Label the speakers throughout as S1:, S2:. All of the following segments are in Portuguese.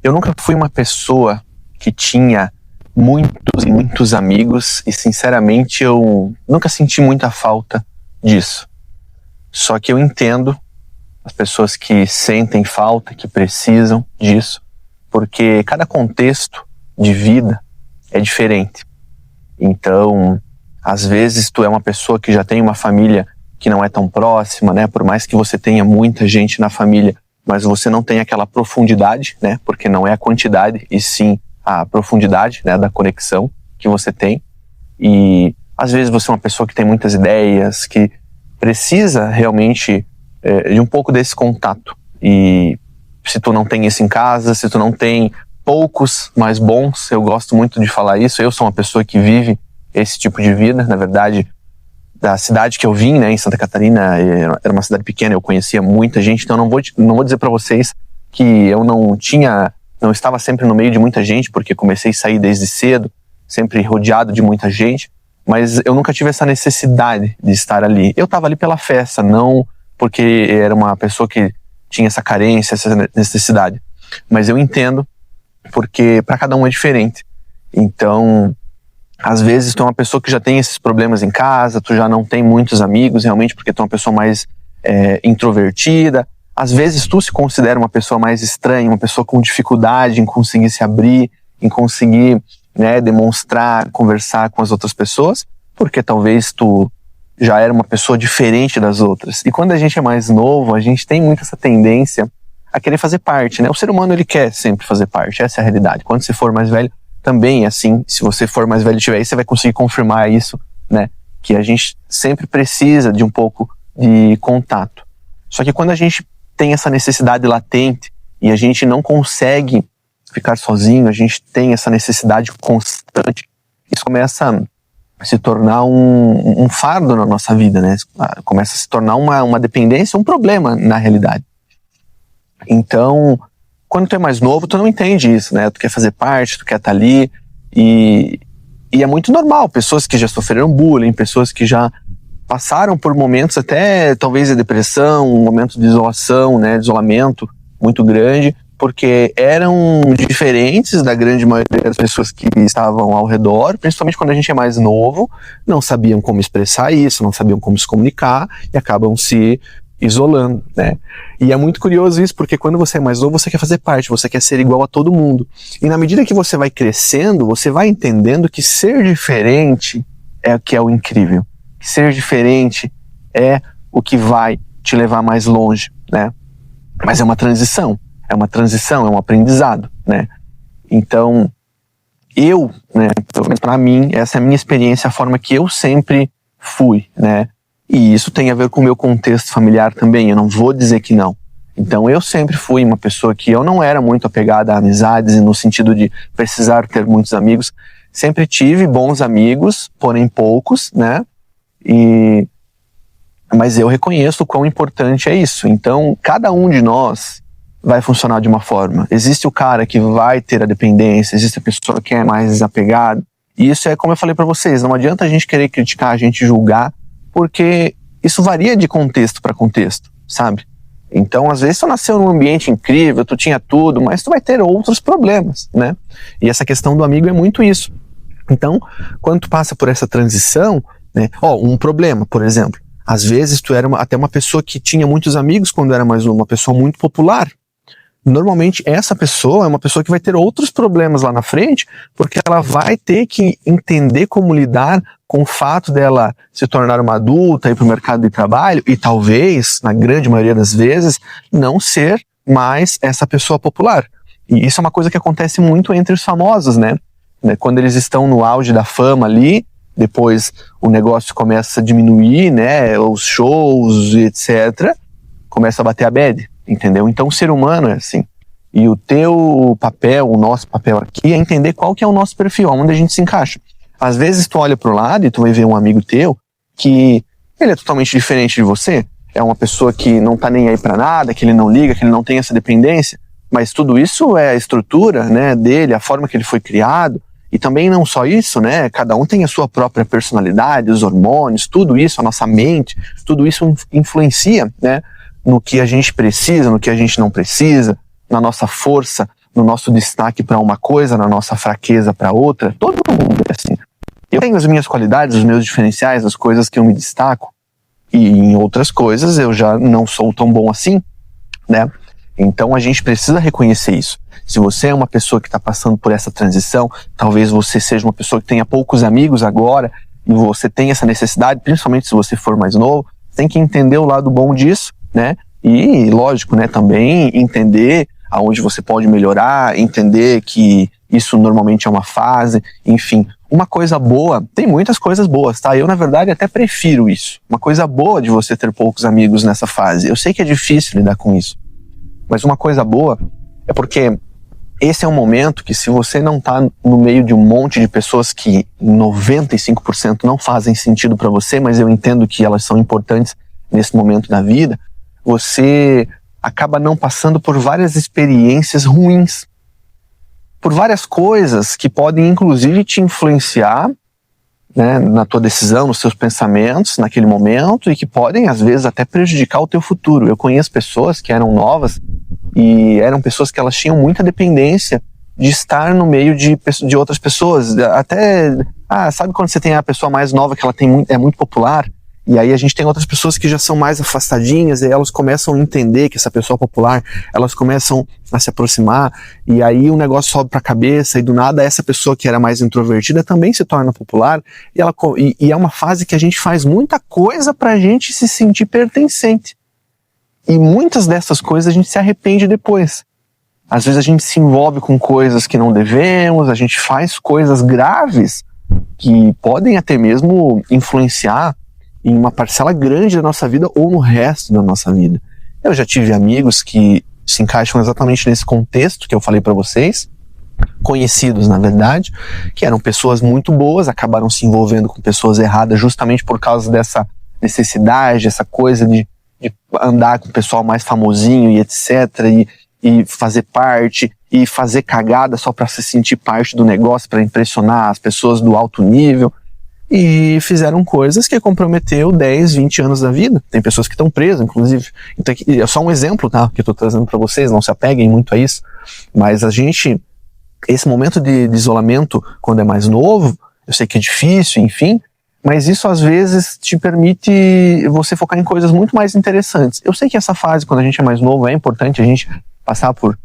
S1: Eu nunca fui uma pessoa que tinha muitos amigos e, sinceramente, eu nunca senti muita falta disso. Só que eu entendo as pessoas que sentem falta, que precisam disso, porque cada contexto de vida é diferente. Então, às vezes tu é uma pessoa que já tem uma família que não é tão próxima, né? Por mais que você tenha muita gente na família, mas você não tem aquela profundidade, né? Porque não é a quantidade, e sim a profundidade, né, da conexão que você tem. E às vezes você é uma pessoa que tem muitas ideias, que precisa realmente de um pouco desse contato. E se tu não tem isso em casa, se tu não tem poucos mais bons, eu gosto muito de falar isso, eu sou uma pessoa que vive esse tipo de vida. Na verdade, da cidade que eu vim, né, em Santa Catarina, era uma cidade pequena, eu conhecia muita gente, então não vou dizer para vocês que eu não estava sempre no meio de muita gente, porque comecei a sair desde cedo, sempre rodeado de muita gente, mas eu nunca tive essa necessidade de estar ali. Eu estava ali pela festa, não porque era uma pessoa que tinha essa carência, essa necessidade. Mas eu entendo, porque para cada um é diferente. Então, às vezes tu é uma pessoa que já tem esses problemas em casa, tu já não tem muitos amigos realmente, porque tu é uma pessoa mais introvertida. Às vezes tu se considera uma pessoa mais estranha, uma pessoa com dificuldade em conseguir se abrir, em conseguir, né, demonstrar, conversar com as outras pessoas, porque talvez tu já era uma pessoa diferente das outras. E quando a gente é mais novo, a gente tem muito essa tendência a querer fazer parte, né? O ser humano, ele quer sempre fazer parte, essa é a realidade. Quando você for mais velho, também é assim. Se você for mais velho e tiver isso, você vai conseguir confirmar isso, né? Que a gente sempre precisa de um pouco de contato. Só que quando a gente tem essa necessidade latente e a gente não consegue ficar sozinho, a gente tem essa necessidade constante, isso começa a se tornar um fardo na nossa vida, né? Começa a se tornar uma dependência, um problema na realidade. Então, quando tu é mais novo, tu não entende isso, né? Tu quer fazer parte, tu quer estar ali, e é muito normal. Pessoas que já sofreram bullying, pessoas que já passaram por momentos até, talvez, de depressão, um momento de isolação, né? De isolamento muito grande, porque eram diferentes da grande maioria das pessoas que estavam ao redor, principalmente quando a gente é mais novo, não sabiam como expressar isso, não sabiam como se comunicar e acabam se isolando, né? E é muito curioso isso, porque quando você é mais novo, você quer fazer parte, você quer ser igual a todo mundo. E na medida que você vai crescendo, você vai entendendo que ser diferente é o que é o incrível. Que ser diferente é o que vai te levar mais longe, né? Mas é uma transição, é um aprendizado, né? Então, né, pelo menos pra mim, essa é a minha experiência, a forma que eu sempre fui, né? E isso tem a ver com o meu contexto familiar também, eu não vou dizer que não. Então eu sempre fui uma pessoa que eu não era muito apegada a amizades, no sentido de precisar ter muitos amigos. Sempre tive bons amigos, porém poucos, né? Mas eu reconheço o quão importante é isso. Então cada um de nós vai funcionar de uma forma. Existe o cara que vai ter a dependência, existe a pessoa que é mais desapegada. E isso é como eu falei pra vocês, não adianta a gente querer criticar, a gente julgar, porque isso varia de contexto para contexto, sabe? Então, às vezes, tu nasceu num ambiente incrível, tu tinha tudo, mas tu vai ter outros problemas, né? E essa questão do amigo é muito isso. Então, quando tu passa por essa transição, né? Um problema, por exemplo. Às vezes, tu era até uma pessoa que tinha muitos amigos quando era mais uma pessoa muito popular. Normalmente, essa pessoa é uma pessoa que vai ter outros problemas lá na frente, porque ela vai ter que entender como lidar com o fato dela se tornar uma adulta, ir para o mercado de trabalho e talvez, na grande maioria das vezes, não ser mais essa pessoa popular. E isso é uma coisa que acontece muito entre os famosos, né? Quando eles estão no auge da fama ali, depois o negócio começa a diminuir, né? Os shows e etc. Começa a bater a bad, entendeu? Então o ser humano é assim. E o teu papel, o nosso papel aqui é entender qual que é o nosso perfil, onde a gente se encaixa. Às vezes tu olha pro lado e tu vai ver um amigo teu que ele é totalmente diferente de você. É uma pessoa que não tá nem aí pra nada, que ele não liga, que ele não tem essa dependência. Mas tudo isso é a estrutura, né, dele, a forma que ele foi criado. E também não só isso, né? Cada um tem a sua própria personalidade, os hormônios, tudo isso, a nossa mente, tudo isso influencia, né? No que a gente precisa, no que a gente não precisa, na nossa força no nosso destaque para uma coisa, na nossa fraqueza para outra. Todo mundo é assim. Eu tenho as minhas qualidades, os meus diferenciais, as coisas que eu me destaco, e em outras coisas eu já não sou tão bom assim, né? Então a gente precisa reconhecer isso. Se você é uma pessoa que está passando por essa transição, talvez você seja uma pessoa que tenha poucos amigos agora, e você tem essa necessidade, principalmente se você for mais novo, tem que entender o lado bom disso, né? E, lógico, né, também entender aonde você pode melhorar, entender que isso normalmente é uma fase, enfim. Uma coisa boa, tem muitas coisas boas, tá? Eu, na verdade, até prefiro isso. Uma coisa boa de você ter poucos amigos nessa fase. Eu sei que é difícil lidar com isso, mas uma coisa boa é porque esse é um momento que, se você não tá no meio de um monte de pessoas que 95% não fazem sentido para você, mas eu entendo que elas são importantes nesse momento da vida, você acaba não passando por várias experiências ruins, por várias coisas que podem inclusive te influenciar, né, na tua decisão, nos seus pensamentos naquele momento, e que podem às vezes até prejudicar o teu futuro. Eu conheço pessoas que eram novas e eram pessoas que elas tinham muita dependência de estar no meio de outras pessoas. Até, sabe quando você tem a pessoa mais nova que ela é muito popular? E aí a gente tem outras pessoas que já são mais afastadinhas, e elas começam a entender que essa pessoa popular, elas começam a se aproximar, e aí o negócio sobe pra cabeça, e do nada essa pessoa que era mais introvertida também se torna popular, e é uma fase que a gente faz muita coisa pra gente se sentir pertencente. E muitas dessas coisas a gente se arrepende depois. Às vezes a gente se envolve com coisas que não devemos, a gente faz coisas graves que podem até mesmo influenciar em uma parcela grande da nossa vida ou no resto da nossa vida. Eu já tive amigos que se encaixam exatamente nesse contexto que eu falei para vocês, conhecidos na verdade, que eram pessoas muito boas, acabaram se envolvendo com pessoas erradas justamente por causa dessa necessidade, essa coisa de andar com o pessoal mais famosinho e etc, e fazer parte, e fazer cagada só para se sentir parte do negócio, para impressionar as pessoas do alto nível. E fizeram coisas que comprometeu 10, 20 anos da vida. Tem pessoas que estão presas, inclusive. Então, é só um exemplo, tá, que eu tô trazendo para vocês, não se apeguem muito a isso. Mas esse momento de isolamento, quando é mais novo, eu sei que é difícil, enfim, mas isso às vezes te permite você focar em coisas muito mais interessantes. Eu sei que essa fase, quando a gente é mais novo, é importante a gente passar por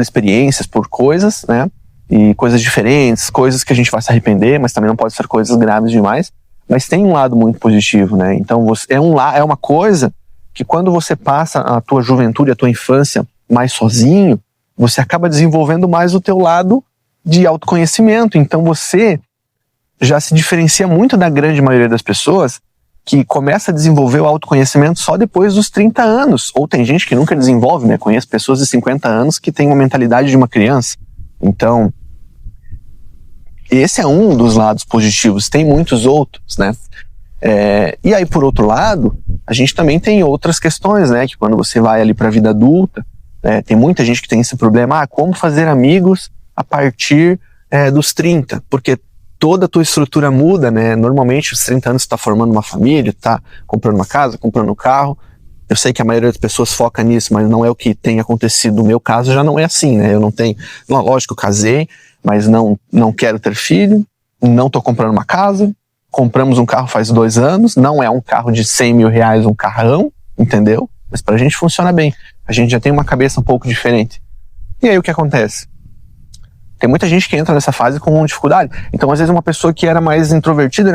S1: experiências, por coisas, né? E coisas diferentes, coisas que a gente vai se arrepender, mas também não pode ser coisas graves demais. Mas tem um lado muito positivo, né? Então é uma coisa que, quando você passa a tua juventude, a tua infância mais sozinho, você acaba desenvolvendo mais o teu lado de autoconhecimento. Então você já se diferencia muito da grande maioria das pessoas que começa a desenvolver o autoconhecimento só depois dos 30 anos. Ou tem gente que nunca desenvolve, né? Conheço pessoas de 50 anos que têm uma mentalidade de uma criança. Então, esse é um dos lados positivos, tem muitos outros, né? E aí, por outro lado, a gente também tem outras questões, né? Que quando você vai ali para a vida adulta, tem muita gente que tem esse problema, como fazer amigos a partir dos 30, porque toda a tua estrutura muda, né? Normalmente, os 30 anos você está formando uma família, está comprando uma casa, comprando um carro. Eu sei que a maioria das pessoas foca nisso, mas não é o que tem acontecido. No meu caso já não é assim, né? Eu não tenho... Lógico, eu casei, mas não quero ter filho, não estou comprando uma casa, compramos um carro faz 2 anos, não é um carro de 100 mil reais, um carrão, entendeu? Mas pra gente funciona bem. A gente já tem uma cabeça um pouco diferente. E aí o que acontece? Tem muita gente que entra nessa fase com dificuldade. Então, às vezes, uma pessoa que era mais introvertida,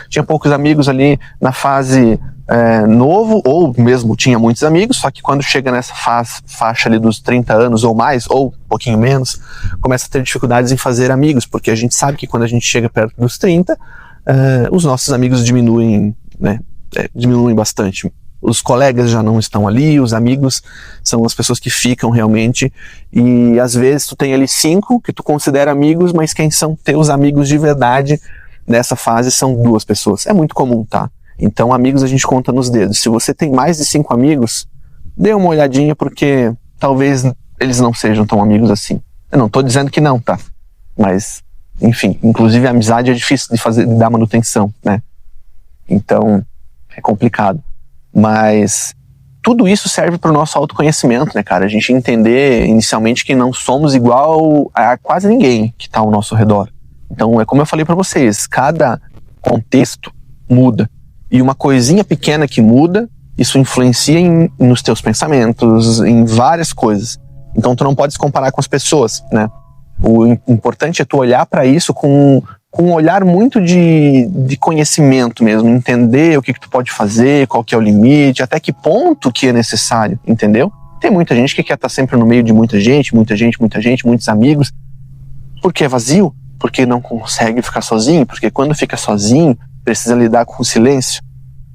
S1: tinha poucos amigos ali na fase novo, ou mesmo tinha muitos amigos, só que quando chega nessa faixa ali dos 30 anos ou mais, ou um pouquinho menos, começa a ter dificuldades em fazer amigos, porque a gente sabe que quando a gente chega perto dos 30, os nossos amigos diminuem, né? Diminuem bastante. Os colegas já não estão ali, os amigos são as pessoas que ficam realmente, e às vezes tu tem ali 5 que tu considera amigos, mas quem são teus amigos de verdade nessa fase são 2 pessoas. É muito comum, tá? Então, amigos a gente conta nos dedos. Se você tem mais de 5 amigos, dê uma olhadinha, porque talvez eles não sejam tão amigos assim. Eu não tô dizendo que não, tá? Mas, enfim, inclusive a amizade é difícil de dar manutenção, né? Então, é complicado. Mas tudo isso serve para o nosso autoconhecimento, né, cara? A gente entender inicialmente que não somos igual a quase ninguém que está ao nosso redor. Então, é como eu falei para vocês, cada contexto muda. E uma coisinha pequena que muda, isso influencia nos teus pensamentos, em várias coisas. Então, tu não pode se comparar com as pessoas, né? O importante é tu olhar para isso com um olhar muito de conhecimento mesmo, entender o que tu pode fazer, qual que é o limite, até que ponto que é necessário, entendeu? Tem muita gente que quer estar sempre no meio de muita gente, muitos amigos, porque é vazio, porque não consegue ficar sozinho, porque quando fica sozinho, precisa lidar com o silêncio.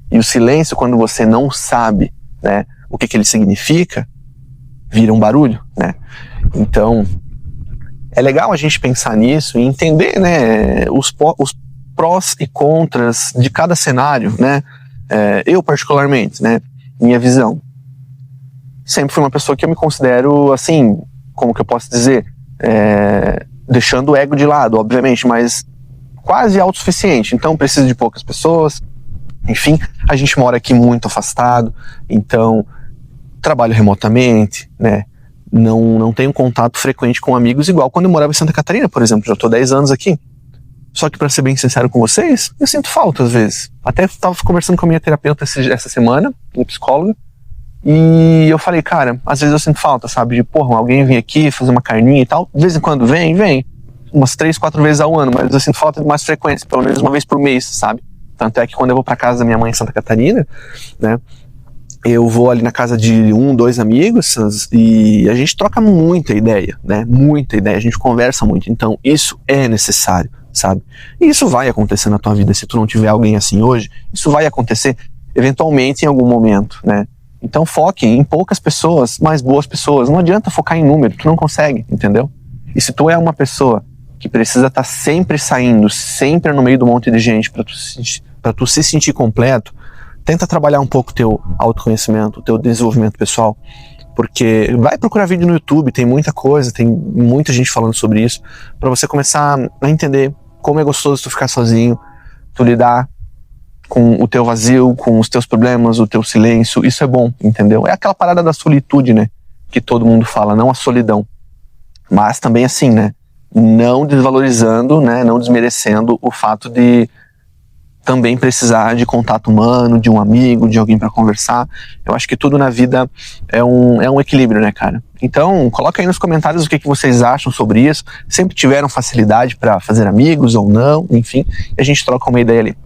S1: E o silêncio, quando você não sabe, né, o que ele significa, vira um barulho, né? Então, é legal a gente pensar nisso e entender, né, os prós e contras de cada cenário, né? Eu, particularmente, né, minha visão, sempre fui uma pessoa que eu me considero, assim, como que eu posso dizer, deixando o ego de lado, obviamente, mas quase autossuficiente. Então, preciso de poucas pessoas. Enfim, a gente mora aqui muito afastado, então trabalho remotamente, né? Não tenho contato frequente com amigos igual quando eu morava em Santa Catarina, por exemplo. Já estou 10 anos aqui. Só que, para ser bem sincero com vocês, eu sinto falta às vezes. Até estava conversando com a minha terapeuta essa semana, minha psicóloga, e eu falei, cara, às vezes eu sinto falta, sabe? De, alguém vir aqui fazer uma carninha e tal. De vez em quando vem. Umas 3, 4 vezes ao ano, mas eu sinto falta de mais frequência, pelo menos uma vez por mês, sabe? Tanto é que quando eu vou para casa da minha mãe em Santa Catarina, né, eu vou ali na casa de 1, 2 amigos e a gente troca muita ideia, né? Muita ideia, a gente conversa muito. Então, isso é necessário, sabe? E isso vai acontecer na tua vida. Se tu não tiver alguém assim hoje, isso vai acontecer eventualmente em algum momento, né? Então, foque em poucas pessoas, mas boas pessoas. Não adianta focar em número, tu não consegue, entendeu? E se tu é uma pessoa que precisa estar sempre saindo, sempre no meio de um monte de gente para tu se sentir completo, tenta trabalhar um pouco o teu autoconhecimento, o teu desenvolvimento pessoal, porque vai procurar vídeo no YouTube, tem muita coisa, tem muita gente falando sobre isso, para você começar a entender como é gostoso tu ficar sozinho, tu lidar com o teu vazio, com os teus problemas, o teu silêncio, isso é bom, entendeu? É aquela parada da solitude, né, que todo mundo fala, não a solidão, mas também assim, né, não desvalorizando, né, não desmerecendo o fato de também precisar de contato humano, de um amigo, de alguém para conversar. Eu acho que tudo na vida é um equilíbrio, né, cara? Então, coloca aí nos comentários o que vocês acham sobre isso. Sempre tiveram facilidade para fazer amigos ou não, enfim, e a gente troca uma ideia ali.